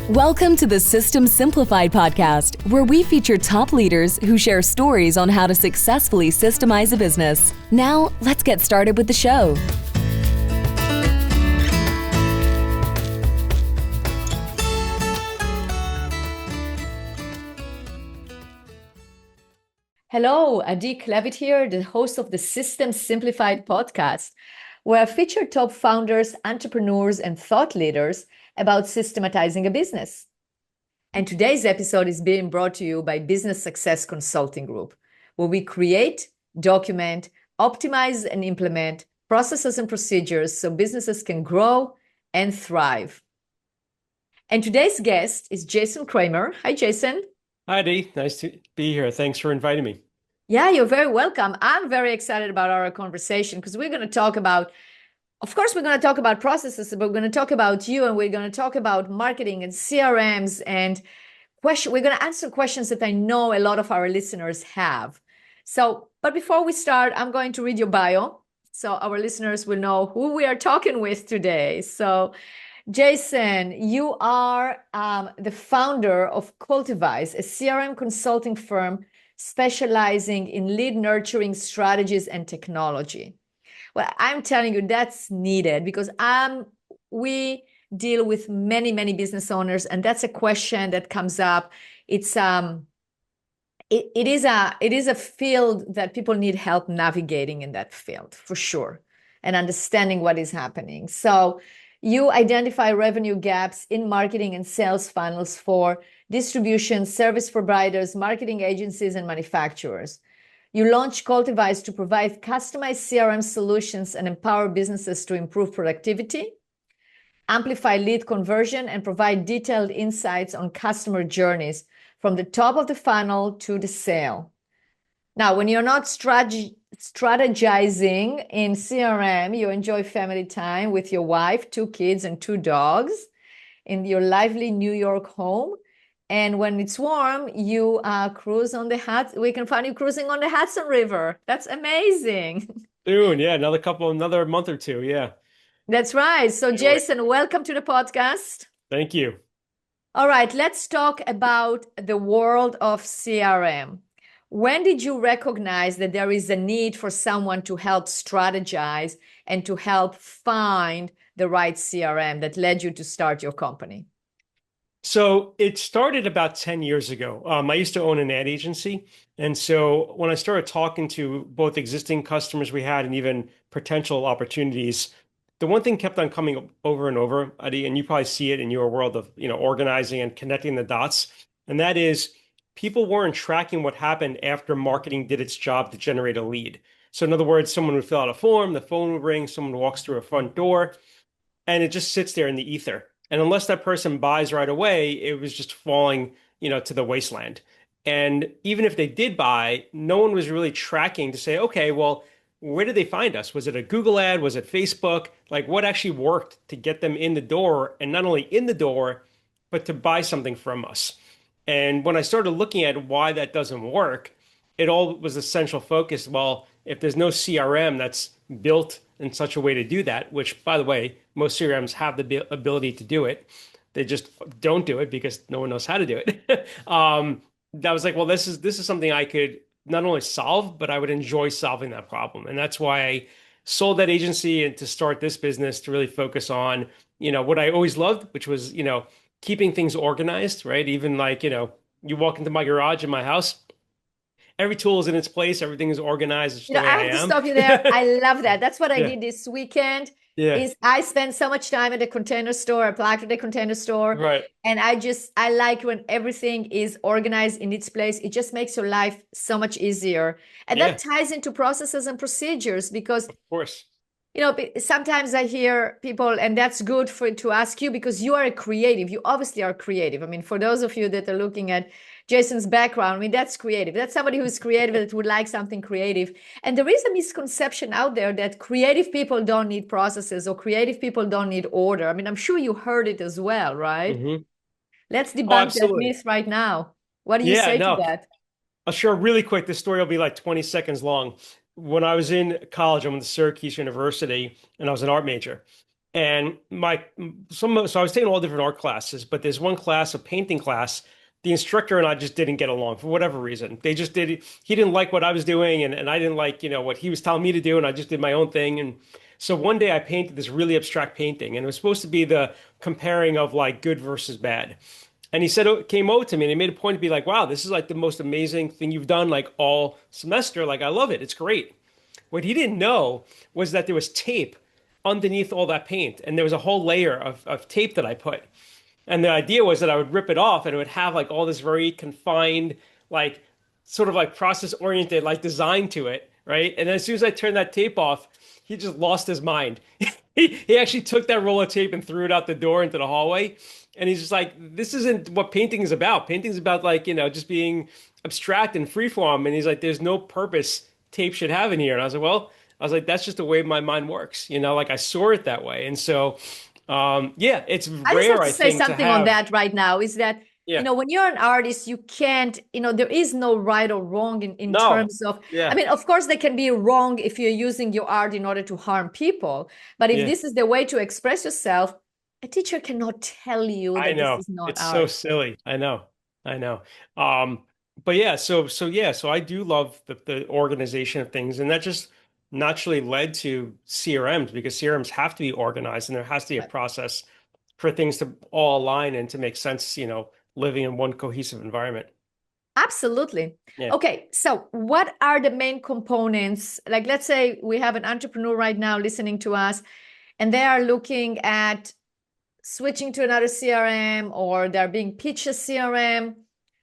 Welcome to the System Simplified podcast, where we feature top leaders who share stories on how to successfully systemize a business. Now, let's get started with the show. Hello, Adi Klevit here, the host of the System Simplified podcast, where I feature top founders, entrepreneurs, and thought leaders about systematizing a business. And today's episode is being brought to you by Business Success Consulting Group, where we create, document, optimize, and implement processes and procedures so businesses can grow and thrive. And today's guest is Jason Kramer. Hi, Jason. Hi, Dee. Nice to be here. Thanks for inviting me. Yeah, you're very welcome. I'm very excited about our conversation because we're going to talk about, of course, we're going to talk about processes, but we're going to talk about you, and we're going to talk about marketing and CRMs and we're going to answer questions that I know a lot of our listeners have. So, but before we start, I'm going to read your bio so our listeners will know who we are talking with today. So, Jason, you are the founder of Cultivize, a CRM consulting firm specializing in lead nurturing strategies and technology. Well, I'm telling you that's needed because we deal with many business owners, and that's a question that comes up. It's it is a field that people need help navigating in that field for sure, and understanding what is happening. So you identify revenue gaps in marketing and sales funnels for distribution, service providers, marketing agencies, and manufacturers. You launch Cultivize to provide customized CRM solutions and empower businesses to improve productivity, amplify lead conversion, and provide detailed insights on customer journeys from the top of the funnel to the sale. Now, when you're not strategizing in CRM, you enjoy family time with your wife, 2 kids, and 2 dogs in your lively New York home. And when it's warm, you cruise on we can find you cruising on the Hudson River. That's amazing. Soon, yeah, another month or two, yeah. That's right. So, Jason, welcome to the podcast. Thank you. All right, let's talk about the world of CRM. When did you recognize that there is a need for someone to help strategize and to help find the right CRM that led you to start your company? So it started about 10 years ago. I used to own an ad agency. And so when I started talking to both existing customers we had and even potential opportunities, the one thing kept on coming over and over, Adi, and you probably see it in your world of, organizing and connecting the dots. And that is people weren't tracking what happened after marketing did its job to generate a lead. So in other words, someone would fill out a form, the phone would ring, someone walks through a front door, and it just sits there in the ether. And unless that person buys right away, it was just falling, to the wasteland. And even if they did buy, no one was really tracking to say, okay, well, where did they find us? Was it a Google ad? Was it Facebook? Like what actually worked to get them in the door, and not only in the door, but to buy something from us? And when I started looking at why that doesn't work, it all was essential focus. Well, if there's no CRM that's built in such a way to do that, which by the way, most CRMs have the ability to do it. They just don't do it because no one knows how to do it. That was like, well, this is something I could not only solve, but I would enjoy solving that problem. And that's why I sold that agency and to start this business to really focus on, what I always loved, which was, keeping things organized, right? Even like, you walk into my garage in my house, every tool is in its place, everything is organized. It's the way I have to stop you there. I love that. That's what I Yeah. did this weekend. Yeah. Is I spend so much time at the Container Store, applied to the Container Store. Right. And I like when everything is organized in its place. It just makes your life so much easier. And Yeah. that ties into processes and procedures because Of course. sometimes I hear people, and that's good to ask you because you are a creative. You obviously are creative. I mean, for those of you that are looking at Jason's background, I mean, that's creative. That's somebody who's creative that would like something creative. And there is a misconception out there that creative people don't need processes or creative people don't need order. I mean, I'm sure you heard it as well, right? Mm-hmm. Let's Oh, debunk that absolutely. myth right now. What do you Yeah, say to no. that? I'll share really quick. This story will be like 20 seconds long. When I was in college, I went to Syracuse University and I was an art major. And so I was taking all different art classes, but there's one class, a painting class. The instructor and I just didn't get along for whatever reason. They just did. He didn't like what I was doing, and I didn't like, what he was telling me to do, and I just did my own thing. And so one day I painted this really abstract painting, and it was supposed to be the comparing of like good versus bad. And he said, came over to me and he made a point to be like, wow, this is like the most amazing thing you've done like all semester. Like, I love it. It's great. What he didn't know was that there was tape underneath all that paint, and there was a whole layer of tape that I put. And the idea was that I would rip it off and it would have like all this very confined, like sort of like process oriented, like design to it, right? And as soon as I turned that tape off, he just lost his mind. He actually took that roll of tape and threw it out the door into the hallway. And he's just like, this isn't what painting is about. Painting is about like, just being abstract and freeform. And he's like, there's no purpose tape should have in here. And I was like, well, that's just the way my mind works. Like I saw it that way. And so, yeah, it's I just rare, have to I say think, to something on have, that right now is that, yeah, when you're an artist, you can't, there is no right or wrong in no, terms of, I yeah, mean, of course, they can be wrong if you're using your art in order to harm people. But if yeah. this is the way to express yourself, a teacher cannot tell you I that this know. is not It's so art. silly. I know. I know. But yeah, so I do love the organization of things, and that just naturally led to CRMs because CRMs have to be organized and there has to be a Right. process for things to all align and to make sense, living in one cohesive environment. Absolutely. Yeah. Okay, so what are the main components? Like, let's say we have an entrepreneur right now listening to us, and they are looking at switching to another CRM or they're being pitched a CRM.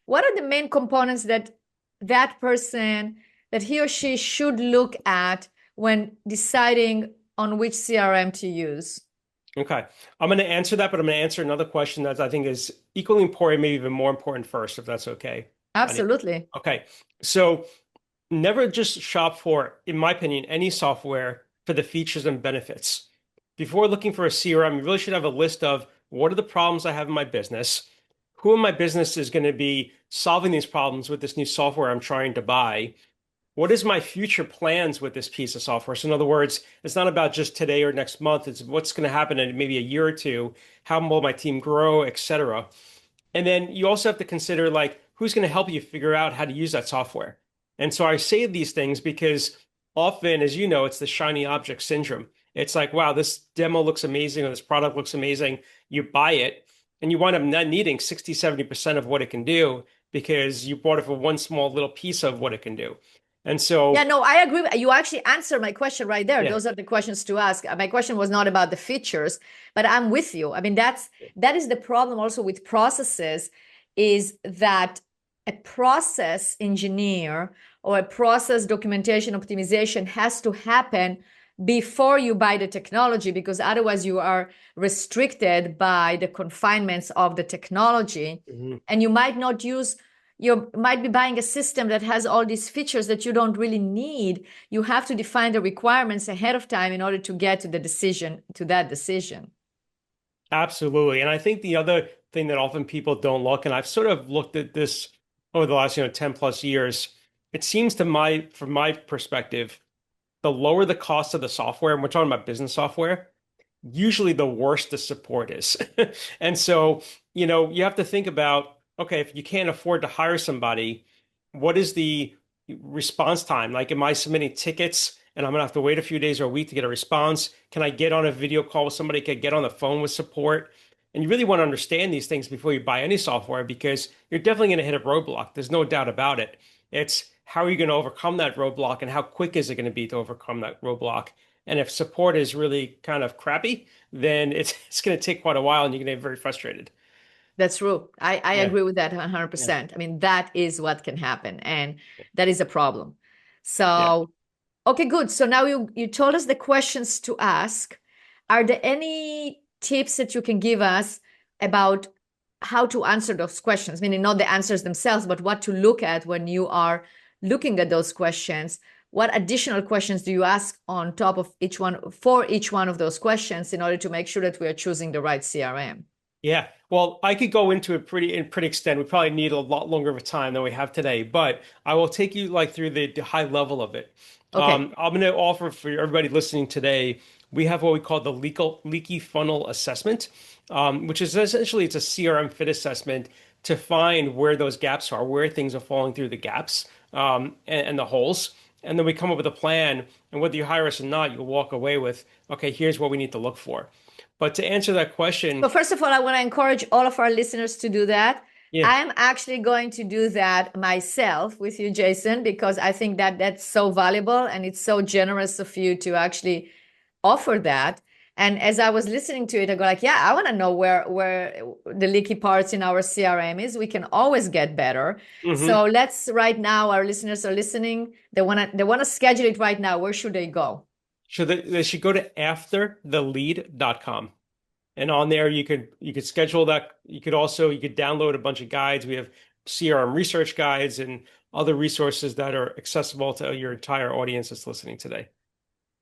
What are the main components that person, that he or she should look at when deciding on which CRM to use? Okay. I'm going to answer that, but I'm going to answer another question that I think is equally important, maybe even more important first, if that's okay. Anya. Absolutely. Okay. So never just shop for, in my opinion, any software for the features and benefits. Before looking for a CRM, you really should have a list of what are the problems I have in my business? Who in my business is going to be solving these problems with this new software I'm trying to buy? What is my future plans with this piece of software? So in other words, it's not about just today or next month. It's what's going to happen in maybe a year or two. How will my team grow, et cetera. And then you also have to consider like who's going to help you figure out how to use that software. And so I say these things because often, as you know, it's the shiny object syndrome. It's like, wow, this demo looks amazing or this product looks amazing. You buy it and you wind up not needing 60, 70% of what it can do because you bought it for one small little piece of what it can do. And Yeah, so, no, I agree. You actually answered my question right there. yeah. Those are the questions to ask. My question was not about the features, but I'm with you. I mean, that is the problem also with processes, is that a process engineer or a process documentation optimization has to happen before you buy the technology, because otherwise you are restricted by the confinements of the technology, Mhm. and you might be buying a system that has all these features that you don't really need. You have to define the requirements ahead of time in order to get to that decision. Absolutely. And I think the other thing that often people don't look, and I've sort of looked at this over the last, 10 plus years, it seems from my perspective, the lower the cost of the software, and we're talking about business software, usually the worse the support is. And so, you have to think about, okay, if you can't afford to hire somebody, what is the response time? Like, am I submitting tickets and I'm gonna have to wait a few days or a week to get a response? Can I get on a video call with somebody? Can I get on the phone with support? And you really want to understand these things before you buy any software because you're definitely going to hit a roadblock. There's no doubt about it. It's how are you going to overcome that roadblock and how quick is it going to be to overcome that roadblock? And if support is really kind of crappy, then it's going to take quite a while and you're going to get very frustrated. That's true. I Yeah. agree with that Yeah. 100%. I mean, that is what can happen, and that is a problem. Yeah. So, okay, good. So now you told us the questions to ask. Are there any tips that you can give us about how to answer those questions? Meaning not the answers themselves, but what to look at when you are looking at those questions. What additional questions do you ask on top of each one of those questions in order to make sure that we are choosing the right CRM? Yeah. Well, I could go into it pretty extent. We probably need a lot longer of a time than we have today, but I will take you like through the high level of it. Okay. I'm going to offer for everybody listening today we have what we call the leaky funnel assessment, which is essentially it's a CRM fit assessment to find where those gaps are, where things are falling through the gaps and the holes. And then we come up with a plan. And whether you hire us or not, you'll walk away with, okay, here's what we need to look for. But to answer that So question, first of all, I want to encourage all of our listeners to do that. yeah. I'm actually going to do that myself with you, Jason, because I think that that's so valuable and it's so generous of you to actually offer that. And as I was listening to it, I go like, yeah, I want to know where the leaky parts in our CRM is. We can always get better. hmm So let's right now, our listeners are listening. They want to schedule it right now. Where should they go? So they should go to afterthelead.com. And on there you could schedule that. You could download a bunch of guides. We have CRM research guides and other resources that are accessible to your entire audience that's listening today.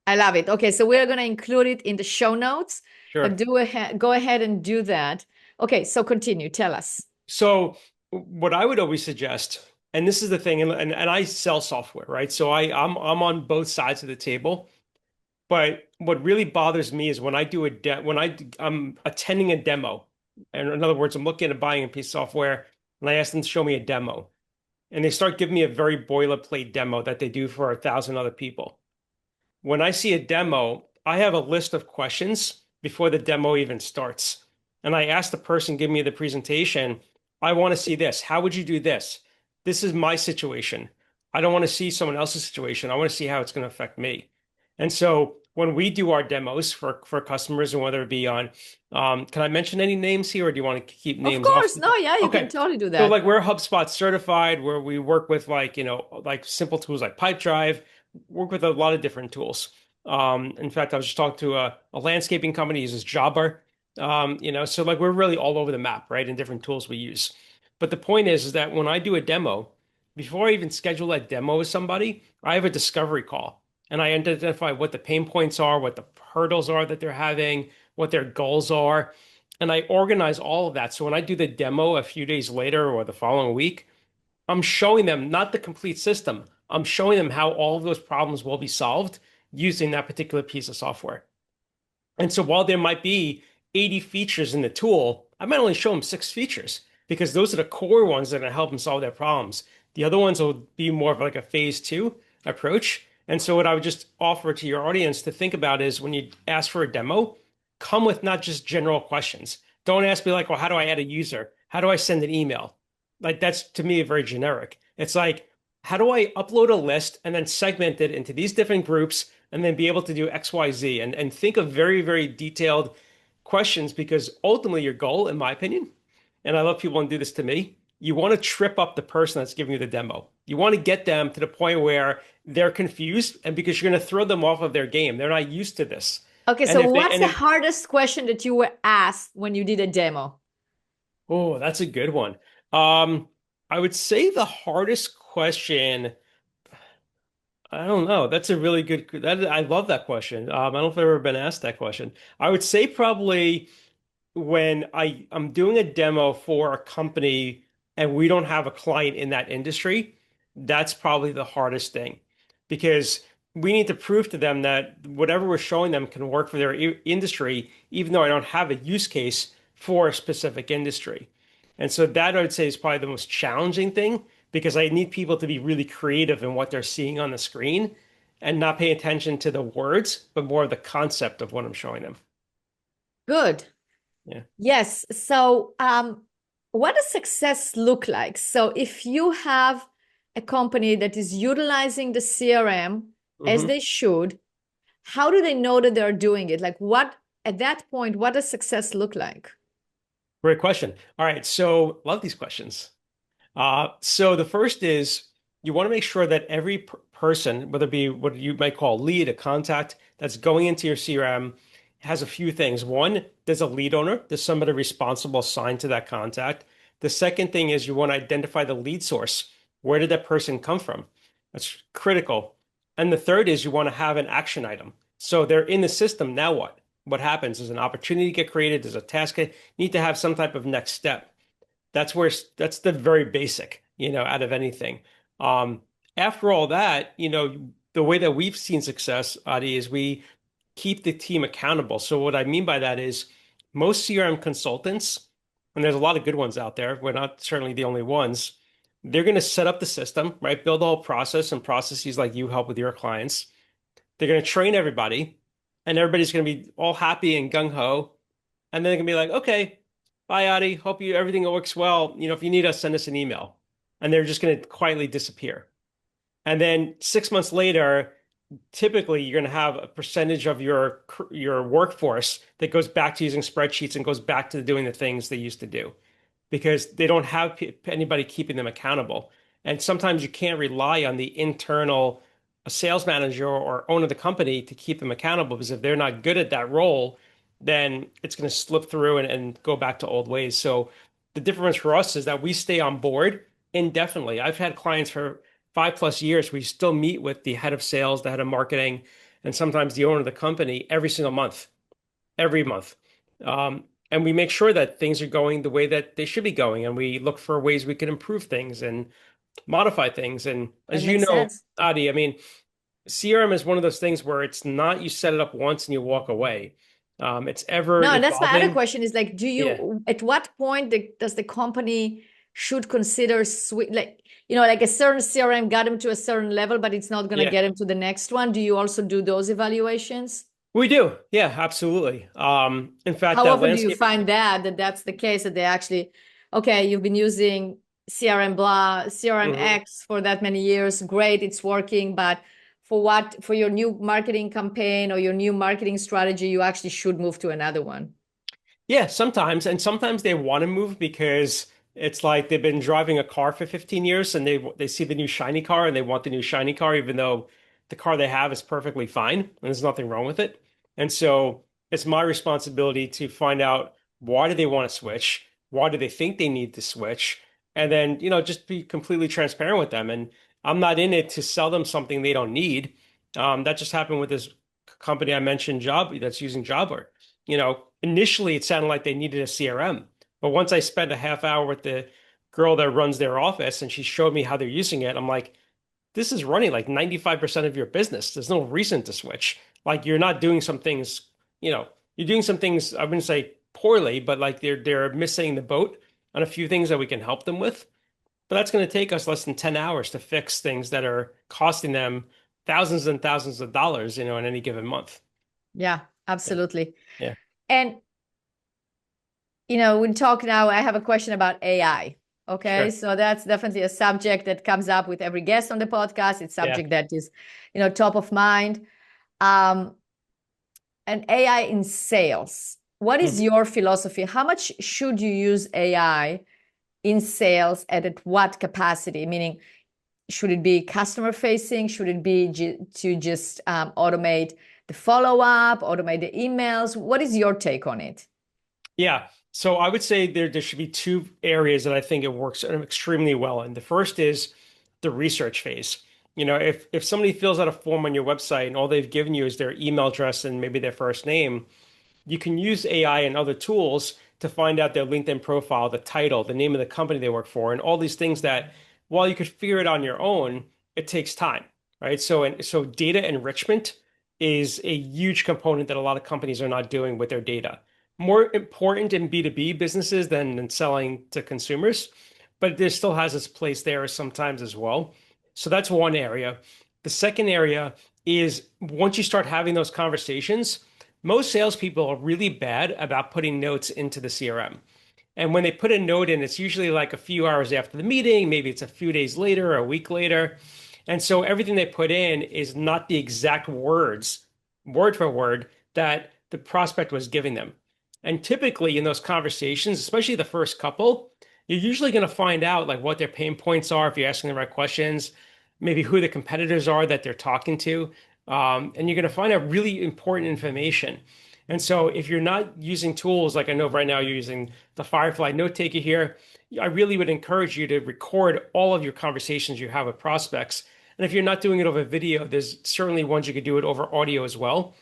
I love it. Okay, so we're going to include it in the show notes, but Sure. go ahead and do that. Okay, so continue. Tell us. So what I would always suggest, and this is the thing, and I sell software, right? So I'm on both sides of the table. But what really bothers me is when I do I'm attending a demo, and in other words, I'm looking at buying a piece of software, and I ask them to show me a demo, and they start giving me a very boilerplate demo that they do for 1,000 other people. When I see a demo, I have a list of questions before the demo even starts. And I ask the person give me the presentation, I want to see this. How would you do this? This is my situation. I don't want to see someone else's situation. I want to see how it's going to affect me. And so when we do our demos for customers, and whether it be on, can I mention any names here, or do you want to keep Of names off? course. No, yeah, you can Okay. totally do So that. like we're HubSpot certified, where we work with like simple tools like Pipedrive, work with a lot of different tools. In fact, I was just talking to a landscaping company, uses Jobber. So like we're really all over the map, right? In different tools we use. But the point is that when I do a demo, before I even schedule that demo with somebody, I have a discovery call and I identify what the pain points are, what the hurdles are that they're having, what their goals are. And I organize all of that. So when I do the demo a few days later or the following week, I'm showing them not the complete system. I'm showing them how all of those problems will be solved using that particular piece of software. And so while there might be 80 features in the tool, I might only show them 6 features because those are the core ones that are going to help them solve their problems. The other ones will be more of like a phase 2 approach. And so what I would just offer to your audience to think about is when you ask for a demo, come with not just general questions. Don't ask me like, well, how do I add a user? How do I send an email? Like that's to me very generic. It's like, how do I upload a list and then segment it into these different groups and then be able to do X, Y, Z and think of very, very detailed questions because ultimately your goal, in my opinion, and I love people who do this to me, you want to trip up the person that's giving you the demo. You want to get them to the point where they're confused and because you're going to throw them off of their game. They're not used to this. Okay, And so if they what's and the if hardest question that you were asked when you did a demo? Oh, that's a good one. Um, I would say the hardest question, I don't know. That's a really good that I love that question. I don't know if I've ever been asked that question. I would say probably when I'm doing a demo for a company and we don't have a client in that industry, that's probably the hardest thing because we need to prove to them that whatever we're showing them can work for their industry, even though I don't have a use case for a specific industry. And so that I would say is probably the most challenging thing because I need people to be really creative in what they're seeing on the screen and not pay attention to the words, but more of the concept of what I'm showing them. Good. Yeah. Yes. So, what does success look like? So, if you have a company that is utilizing the CRM as hmm they should, how do they know that they're doing it? Like, what at that point, what does success look like? Great question. All right. So love these questions. So the first is you want to make sure that every person, whether it be what you might call lead, a contact that's going into your CRM, has a few things. One, there's a lead owner, there's somebody responsible assigned to that contact. The second thing is you want to identify the lead source. Where did that person come from? That's critical. And the third is you want to have an action item. So they're in the system. Now what? What happens? There's an opportunity to get created. There's a task. You need to have some type of next step. That's the very basic, out of anything. After all that, the way that we've seen success, Adi, is we keep the team accountable. So what I mean by that is most CRM consultants, and there's a lot of good ones out there, we're not certainly the only ones, they're going to set up the system, right? Build a whole process and processes like you help with your clients. They're going to train everybody, and everybody's going to be all happy and gung ho. And then they're going to be like, okay, bye, Adi. Hope you everything works well. If you need us, send us an email. And they're just going to quietly disappear. And then 6 months later, typically you're going to have a percentage of your workforce that goes back to using spreadsheets and goes back to doing the things they used to do because they don't have anybody keeping them accountable. And sometimes you can't rely on the internal sales manager or owner of the company to keep them accountable because if they're not good at that role, then it's going to slip through and go back to old ways. So the difference for us is that we stay on board indefinitely. I've had clients for 5+ years. We still meet with the head of sales, the head of marketing, and sometimes the owner of the company every single month, every month. And we make sure that things are going the way that they should be going. And we look for ways we can improve things and modify things. And That as you makes know, sense. Adi, I mean, CRM is one of those things where it's not you set it up once and you walk away. It's ever No, and that's my other evolving. question is like, Yeah. at what point does the company should consider like a certain CRM got them to a certain level, but it's not going to Yeah. get them to the next one? Do you also do those evaluations? We do. Yeah, absolutely. In fact, How that often do you landscape. find that that's the case that they actually, okay, you've been using CRM blah, CRM Mhm. X for that many years, great, it's working, but for your new marketing campaign or your new marketing strategy, you actually should move to another one. Yeah, sometimes. And sometimes they want to move because it's like they've been driving a car for 15 years and they see the new shiny car and they want the new shiny car, even though the car they have is perfectly fine and there's nothing wrong with it. And so it's my responsibility to find out why do they want to switch? Why do they think they need to switch? And then, just be completely transparent with them. And I'm not in it to sell them something they don't need. That just happened with this company I mentioned, Job that's using Jobber. Initially it sounded like they needed a CRM, but once I spent a half hour with the girl that runs their office and she showed me how they're using it, I'm like, this is running like 95% of your business. There's no reason to switch. Like you're not doing some things, you're doing some things, I wouldn't say poorly, but like they're missing the boat on a few things that we can help them with. But that's going to take us less than 10 hours to fix things that are costing them thousands and thousands of dollars, in any given month. Yeah, Yeah. absolutely. Yeah. And we talk now, I have a question about AI. Okay, Sure. so that's definitely a subject that comes up with every guest on the podcast. It's Yeah. subject that is, top of mind. Um, and AI in sales. What is Mhm. your philosophy? How much should you use AI in sales and at what capacity? Meaning, should it be customer facing? Should it be to just automate the follow up, automate the emails? What is your take on it? Yeah. So I would say there should be two areas that I think it works extremely well in. The first is the research phase. If somebody fills out a form on your website and all they've given you is their email address and maybe their first name, you can use AI and other tools to find out their LinkedIn profile, the title, the name of the company they work for, and all these things that while you could figure it on your own, it takes time, right? So data enrichment is a huge component that a lot of companies are not doing with their data. More important in B2B businesses than in selling to consumers, but there still has its place there sometimes as well. So that's one area. The second area is once you start having those conversations, most salespeople are really bad about putting notes into the CRM. And when they put a note in, it's usually like a few hours after the meeting, maybe it's a few days later, a week later. And so everything they put in is not the exact words, word for word, that the prospect was giving them. And typically in those conversations, especially the first couple, you're usually going to find out like what their pain points are if you're asking the right questions, maybe who the competitors are that they're talking to. And you're going to find out really important information. And so if you're not using tools like I know right now you're using the Firefly note taker here, I really would encourage you to record all of your conversations you have with prospects. And if you're not doing it over video, there's certainly ones you could do it over audio as well.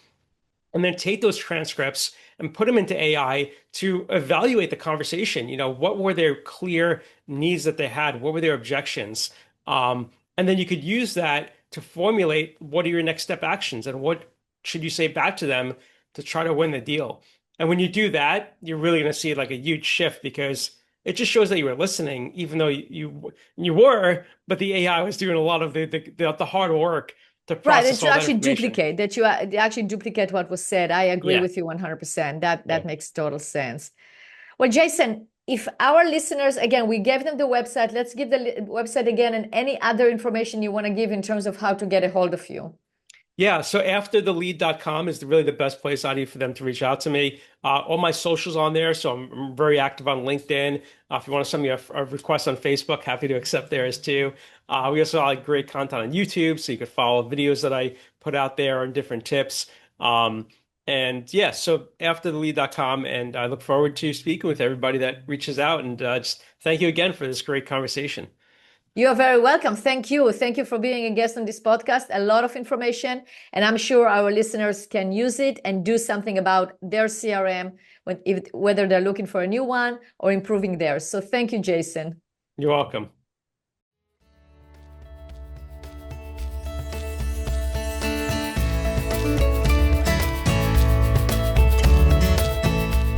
And then take those transcripts and put them into AI to evaluate the conversation. What were their clear needs that they had? What were their objections? And then you could use that to formulate what are your next step actions and what should you say back to them to try to win the deal? And when you do that, you're really going to see like a huge shift because it just shows that you were listening, even though you were, but the AI was doing a lot of the hard work to Right, process that you all that actually information. duplicate, that you actually duplicate what was said. I agree Yeah. with you 100%. That Yeah. makes total sense. Well, Jason, if our listeners, again, we gave them the website, let's give the website again and any other information you want to give in terms of how to get a hold of you. Yeah, so afterthelead.com is really the best place, Adi, for them to reach out to me. All my socials on there, so I'm very active on LinkedIn. If you want to send me a request on Facebook, happy to accept theirs too. We also have great content on YouTube, so you could follow videos that I put out there and different tips. And yeah, so afterthelead.com, and I look forward to speaking with everybody that reaches out. And just thank you again for this great conversation. You are very welcome. Thank you. Thank you for being a guest on this podcast. A lot of information, and I'm sure our listeners can use it and do something about their CRM, whether they're looking for a new one or improving theirs. So thank you, Jason. You're welcome.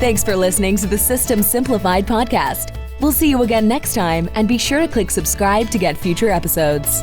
Thanks for listening to the System Simplified podcast. We'll see you again next time, and be sure to click subscribe to get future episodes.